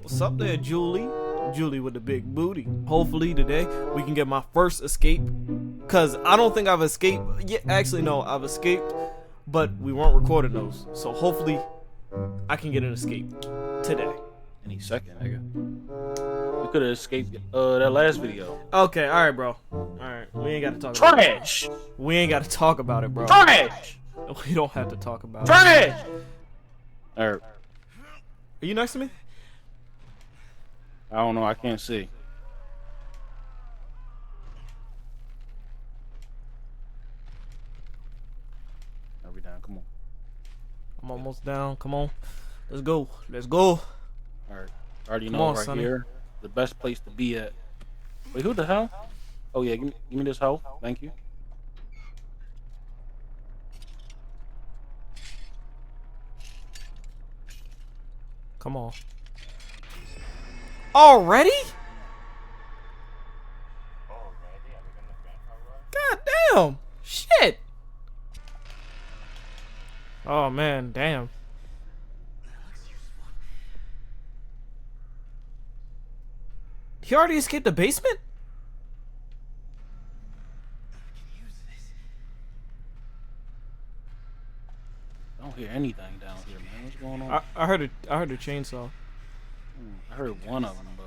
What's up there, Julie? Julie with the big booty. Hopefully today we can get my first escape, cause I don't think I've escaped. Yeah, actually no, I've escaped, but we weren't recording those. So hopefully I can get an escape today. Any second, nigga. We could have escaped that last video. Okay, all right, bro. All right, we ain't got to talk about Trash. it. We ain't got to talk about it, bro. Trash. We don't have to talk about it. Trash. All right. Are you next to me? I don't know. I can't see. Are we down? Come on. I'm almost down. Come on. Let's go. Let's go. All right. I already know on, right Sonny. here. The best place to be at. Wait, who the hell? Oh yeah, give me this hoe. Thank you. Come on. Already? God damn. Shit. Oh man, damn. He already escaped the basement? I don't hear anything down here, man. What's going on? I heard a chainsaw. I heard one of them, but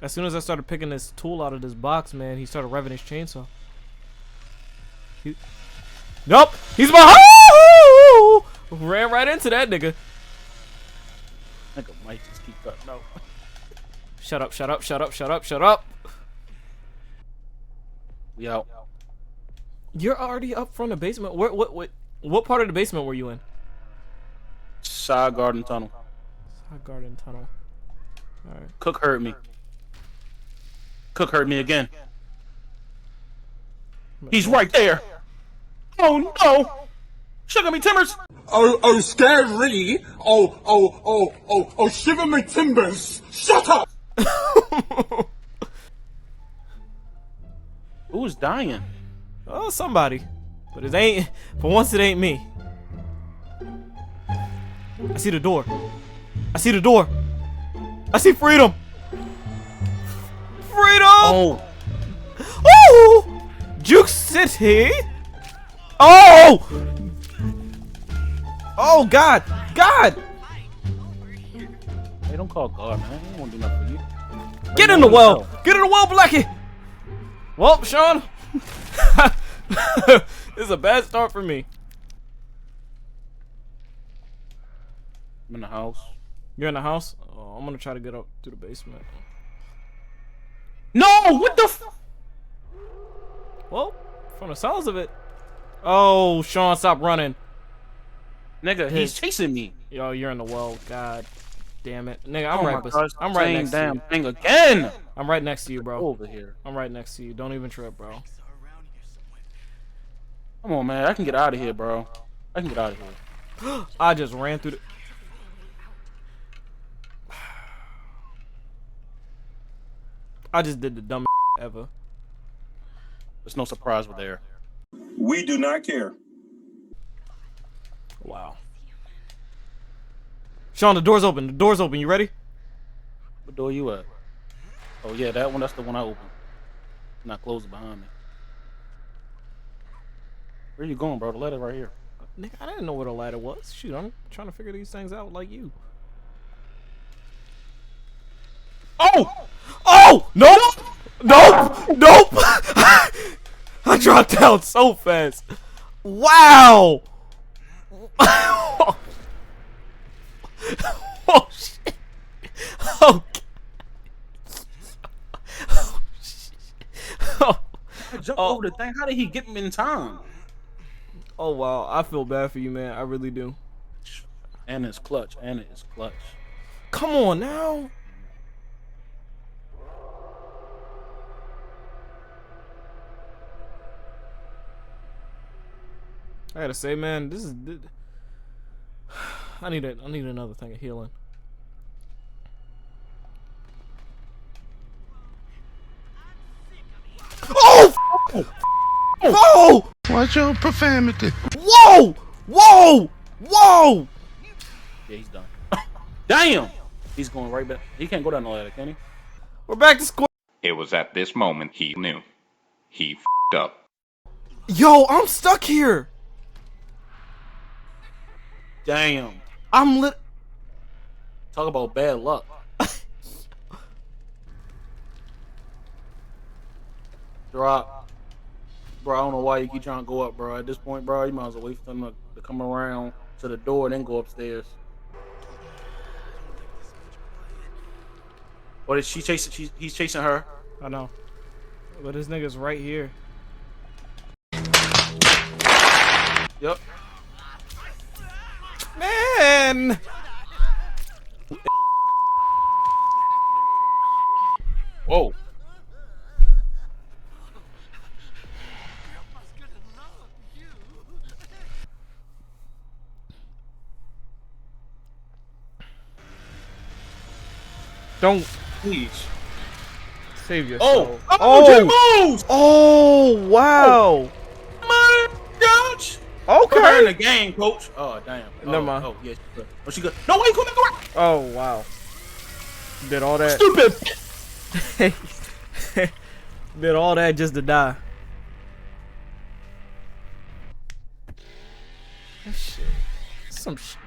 As soon as I started picking this tool out of this box, man, he started revving his chainsaw. Nope, he's behind. Ran right into that nigga. nigga might just keep cutting out. Shut up, shut up, shut up, shut up, shut up. We out. You're already up from the basement. What part of the basement were you in? Side garden tunnel. Side garden tunnel. Alright. Cook heard me. Cook heard me again. He's right there. Oh no! Sugar me timbers. Oh, scary! Oh, shiver my timbers! Shut up! Who's dying? Oh, somebody. But it ain't, for once it ain't me. I see the door. I see the door. I see freedom. Freedom! Oh! Oh! Juke City! Oh! Oh, God! God! Hey, don't call God, man. He won't do nothing for you. Get in the well! Get in the well, Blackie! Well, Sean. This is a bad start for me. I'm in the house. You're in the house? Oh, I'm gonna try to get up to the basement. No! What the f— Well, from the sounds of it. Oh, Sean, stop running. Nigga, he's chasing me. Yo, you're in the well. God damn it. Nigga, Oh my gosh, I'm right same next to damn you. thing again. I'm right next to you, bro. Over here. I'm right next to you. Don't even trip, bro. Come on, man. I can get out of here, bro. I can get out of here. I just ran through the... I just did the dumbest ever. There's no surprise we're there. We do not care. Wow. Sean, the door's open. The door's open. You ready? What door you at? Oh yeah, that one. That's the one I opened. Not closing behind me. Where you going, bro? The ladder right here. Nigga, I didn't know what a ladder was. Shoot, I'm trying to figure these things out like you. Oh! Oh! Nope! Nope! Nope! I dropped down so fast. Wow! Oh shit! Oh, oh shit! Oh. I jumped over the thing. How did he get me in time? Oh wow, I feel bad for you, man. I really do. And it's clutch. And it's clutch. Come on now. I gotta say, man, this is. I need another thing of healing. Oh! Oh! Watch your profanity. Whoa! Whoa! Whoa! Yeah, he's done. Damn! He's going right back. He can't go down the ladder, can he? We're back to square. It was at this moment he knew. He f***ed up. Yo, I'm stuck here. Damn. I'm lit. Talk about bad luck. Drop. Bro, I don't know why you keep trying to go up, bro. At this point, bro, you might as well wait for them to come around to the door and then go upstairs. What is she chasing? He's chasing her. I know. But this nigga's right here. Yep. Man! Whoa. Don't Please. save yourself. Oh! Oh! Moves! Oh, wow! My gosh! Put her in Okay. the game, coach. Oh, damn. Never mind. Oh, yeah, she good. Oh, she good. No, wait, come back around. Oh, wow. Did all that. Stupid. Did all that just to die. That shit. Some shit.